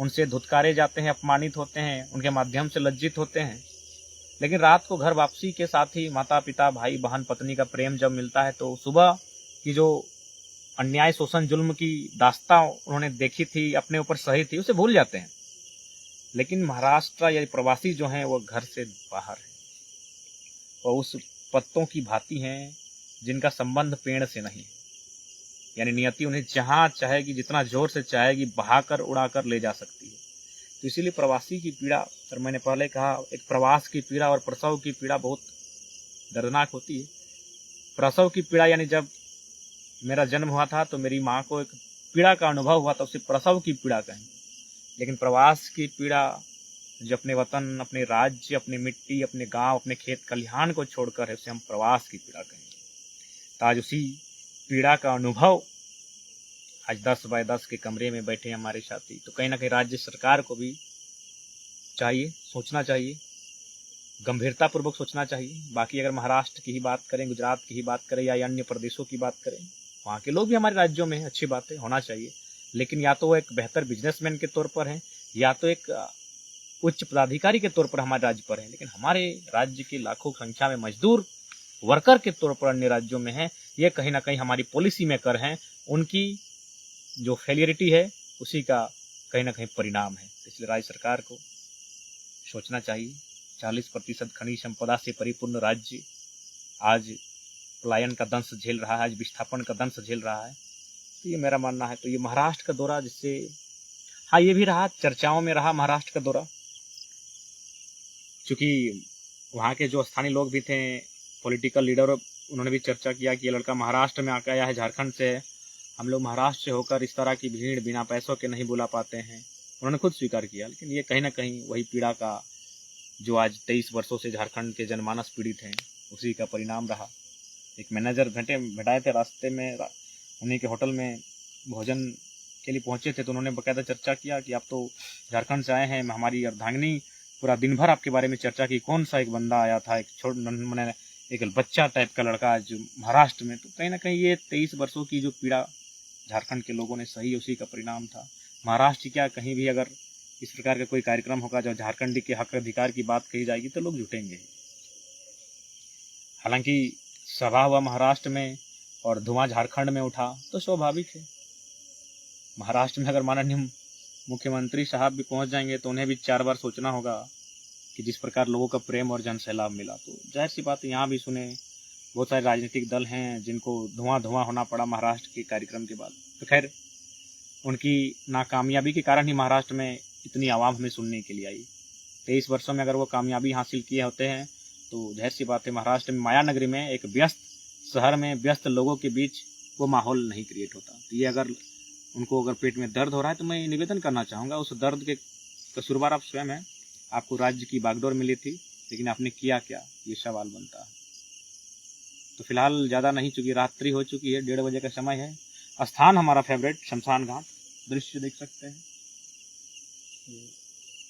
उनसे धुतकारे जाते हैं, अपमानित होते हैं, उनके माध्यम से लज्जित होते हैं। लेकिन रात को घर वापसी के साथ ही माता पिता, भाई बहन, पत्नी का प्रेम जब मिलता है तो सुबह की जो अन्याय, शोषण, जुल्म की दास्तां उन्होंने देखी थी, अपने ऊपर सही थी, उसे भूल जाते हैं। लेकिन महाराष्ट्र या प्रवासी जो हैं वो घर से बाहर है, वो उस पत्तों की भांति हैं जिनका संबंध पेड़ से नहीं, यानी नियति उन्हें जहां चाहेगी, जितना जोर से चाहेगी, बहाकर उड़ाकर ले जा सकती है। तो इसीलिए प्रवासी की पीड़ा, सर मैंने पहले कहा, एक प्रवास की पीड़ा और प्रसव की पीड़ा बहुत दर्दनाक होती है। प्रसव की पीड़ा यानी जब मेरा जन्म हुआ था तो मेरी माँ को एक पीड़ा का अनुभव हुआ था, उसे प्रसव की पीड़ा कहें। लेकिन प्रवास की पीड़ा जो अपने वतन, अपने राज्य, अपनी मिट्टी, अपने गांव, अपने खेत खलिहान को छोड़कर है, उसे हम प्रवास की पीड़ा कहेंगे। तो आज उसी पीड़ा का अनुभव आज 10 बाय 10 के कमरे में बैठे हमारे साथी। तो कहीं ना कहीं राज्य सरकार को भी चाहिए, सोचना चाहिए, गंभीरतापूर्वक सोचना चाहिए। बाकी अगर महाराष्ट्र की ही बात करें, गुजरात की ही बात करें या अन्य प्रदेशों की बात करें, वहाँ के लोग भी हमारे राज्यों में हैं, अच्छी बात है, होना चाहिए। लेकिन या तो वो एक बेहतर बिजनेसमैन के तौर पर हैं, या तो एक उच्च पदाधिकारी के तौर पर हमारे राज्य पर हैं। लेकिन हमारे राज्य की लाखों संख्या में मजदूर वर्कर के तौर पर अन्य राज्यों में हैं। ये कहीं ना कहीं हमारी पॉलिसी मेकर हैं, उनकी जो फेलियरिटी है उसी का कहीं ना कहीं परिणाम है। इसलिए राज्य सरकार को सोचना चाहिए। 40% खनिज संपदा से परिपूर्ण राज्य आज पलायन का दंश झेल रहा है, आज विस्थापन का दंश झेल रहा है। तो ये मेरा मानना है। तो ये महाराष्ट्र का दौरा, जिससे हाँ ये भी रहा, चर्चाओं में रहा महाराष्ट्र का दौरा, क्योंकि वहाँ के जो स्थानीय लोग भी थे, पॉलिटिकल लीडर, उन्होंने भी चर्चा किया कि ये लड़का महाराष्ट्र में आकर आया है, झारखंड से है, हम लोग महाराष्ट्र से होकर इस तरह की भीड़ बिना पैसों के नहीं बुला पाते हैं। उन्होंने खुद स्वीकार किया। लेकिन ये कहीं ना कहीं वही पीड़ा का, जो आज 23 वर्षों से झारखंड के जनमानस पीड़ित हैं, उसी का परिणाम रहा। एक मैनेजर भेटाए थे रास्ते में, उन्हीं के होटल में भोजन के लिए पहुंचे थे, तो उन्होंने बाकायदा चर्चा किया कि आप तो झारखंड से आए हैं, हमारी अर्धांगिनी पूरा दिन भर आपके बारे में चर्चा की, कौन सा एक बंदा आया था, एक बच्चा टाइप का लड़का जो महाराष्ट्र में। तो कहीं ना कहीं ये 23 वर्षों की जो पीड़ा झारखंड के लोगों ने सही, उसी का परिणाम था। महाराष्ट्र क्या, कहीं भी अगर इस प्रकार का कोई कार्यक्रम होगा जो झारखंडी के हक अधिकार की बात कही जाएगी तो लोग जुटेंगे। हालांकि सभा हुआ महाराष्ट्र में और धुआं झारखंड में उठा, तो स्वाभाविक है। महाराष्ट्र में अगर माननीय मुख्यमंत्री साहब भी पहुंच जाएंगे तो उन्हें भी 4 बार सोचना होगा कि जिस प्रकार लोगों का प्रेम और जन सैलाब मिला, तो जाहिर सी बात है यहाँ भी सुने। बहुत सारे राजनीतिक दल हैं जिनको धुआं होना पड़ा महाराष्ट्र के कार्यक्रम के बाद। तो खैर, उनकी नाकामयाबी के कारण ही महाराष्ट्र में इतनी आवाम हमें सुनने के लिए आई। 23 वर्षों में अगर वो कामयाबी हासिल किए होते हैं तो जाहिर सी बात है महाराष्ट्र में, माया नगरी में, एक व्यस्त शहर में, व्यस्त लोगों के बीच वो माहौल नहीं क्रिएट होता। तो ये अगर उनको अगर पेट में दर्द हो रहा है तो मैं निवेदन करना चाहूँगा, उस दर्द के कसूरवार आप स्वयं हैं। आपको राज्य की बागडोर मिली थी, लेकिन आपने किया क्या, ये सवाल बनता है। तो फिलहाल ज़्यादा नहीं, चूँकि रात्रि हो चुकी है, 1:30 बजे का समय है। स्थान हमारा फेवरेट शमशान घाट, दृश्य देख सकते हैं।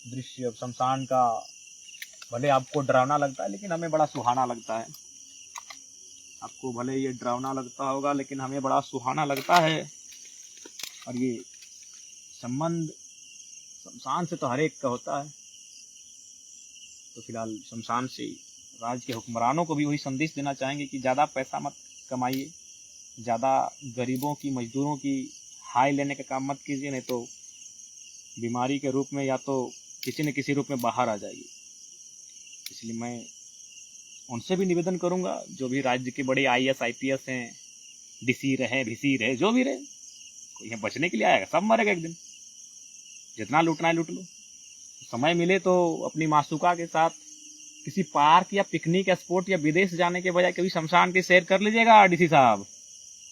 दृश्य अब शमशान का भले आपको डरावना लगता है, लेकिन हमें बड़ा सुहाना लगता है। आपको भले ये डरावना लगता होगा, लेकिन हमें बड़ा सुहाना लगता है। और ये संबंध शमशान से तो हर एक का होता है। तो फिलहाल शमशान से राज्य के हुक्मरानों को भी वही संदेश देना चाहेंगे कि ज़्यादा पैसा मत कमाइए, ज़्यादा गरीबों की, मजदूरों की हाय लेने का काम मत कीजिए, नहीं तो बीमारी के रूप में या तो किसी न किसी रूप में बाहर आ जाएगी। इसलिए मैं उनसे भी निवेदन करूंगा, जो भी राज्य के बड़े IAS IPS हैं, DC रहे, VC रहे, जो भी रहे, कोई यहाँ बचने के लिए आएगा, सब मरेगा एक दिन। जितना लूटना है लूट लो। समय मिले तो अपनी मासूका के साथ किसी पार्क या पिकनिक या स्पोर्ट या विदेश जाने के बजाय कभी शमशान की सैर कर लीजिएगा DC साहब।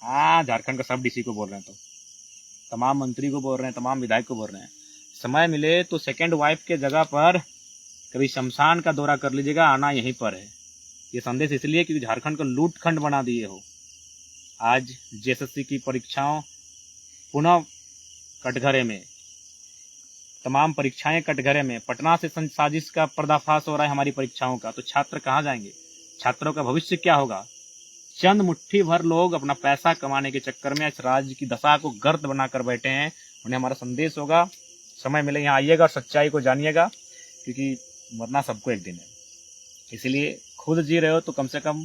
हाँ, झारखंड का सब DC को बोल रहे हैं, तो तमाम मंत्री को बोल रहे हैं, तमाम विधायक को बोल रहे हैं, समय मिले तो सेकेंड वाइफ के जगह पर कभी शमशान का दौरा कर लीजिएगा, आना यहीं पर है। ये संदेश इसलिए क्योंकि झारखंड को लूट खंड बना दिए हो। आज JSSC की परीक्षाओं पुनः कटघरे में, तमाम परीक्षाएं कटघरे में, पटना से साजिश का पर्दाफाश हो रहा है हमारी परीक्षाओं का। तो छात्र कहाँ जाएंगे, छात्रों का भविष्य क्या होगा। चंद मुट्ठी भर लोग अपना पैसा कमाने के चक्कर में इस राज्य की दशा को गर्द बनाकर बैठे हैं। उन्हें हमारा संदेश होगा, समय मिले यहाँ आइएगा और सच्चाई को जानिएगा, क्योंकि मरना सबको एक दिन है। इसलिए खुद जी रहे हो तो कम से कम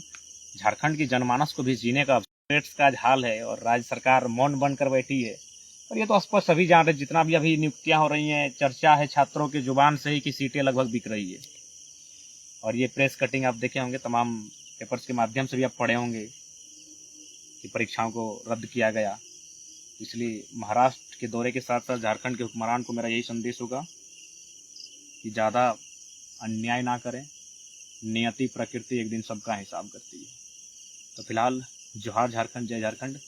झारखंड की जनमानस को भी जीने का का हाल है, और राज्य सरकार मौन बनकर बैठी है। और ये तो स्पष्ट सभी जान रहे, जितना भी अभी नियुक्तियां हो रही हैं, चर्चा है छात्रों के जुबान से ही कि सीटें लगभग बिक रही है। और ये प्रेस कटिंग आप देखे होंगे, तमाम पेपर्स के माध्यम से भी आप पढ़े होंगे कि परीक्षाओं को रद्द किया गया। इसलिए महाराष्ट्र के दौरे के साथ साथ झारखंड के हुक्मरान को मेरा यही संदेश होगा कि ज़्यादा अन्याय ना करें। नियति प्रकृति एक दिन सबका हिसाब करती है। तो फिलहाल जोहार झारखंड, जय झारखंड।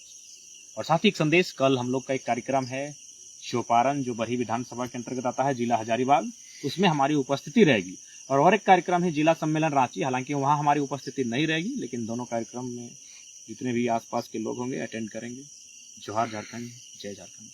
और साथ ही एक संदेश, कल हम लोग का एक कार्यक्रम है चौपारण, जो बरही विधानसभा के अंतर्गत आता है, जिला हजारीबाग, उसमें हमारी उपस्थिति रहेगी। और एक कार्यक्रम है जिला सम्मेलन रांची, हालांकि वहाँ हमारी उपस्थिति नहीं रहेगी, लेकिन दोनों कार्यक्रम में जितने भी आसपास के लोग होंगे अटेंड करेंगे। जोहार झारखंड, जय झारखंड।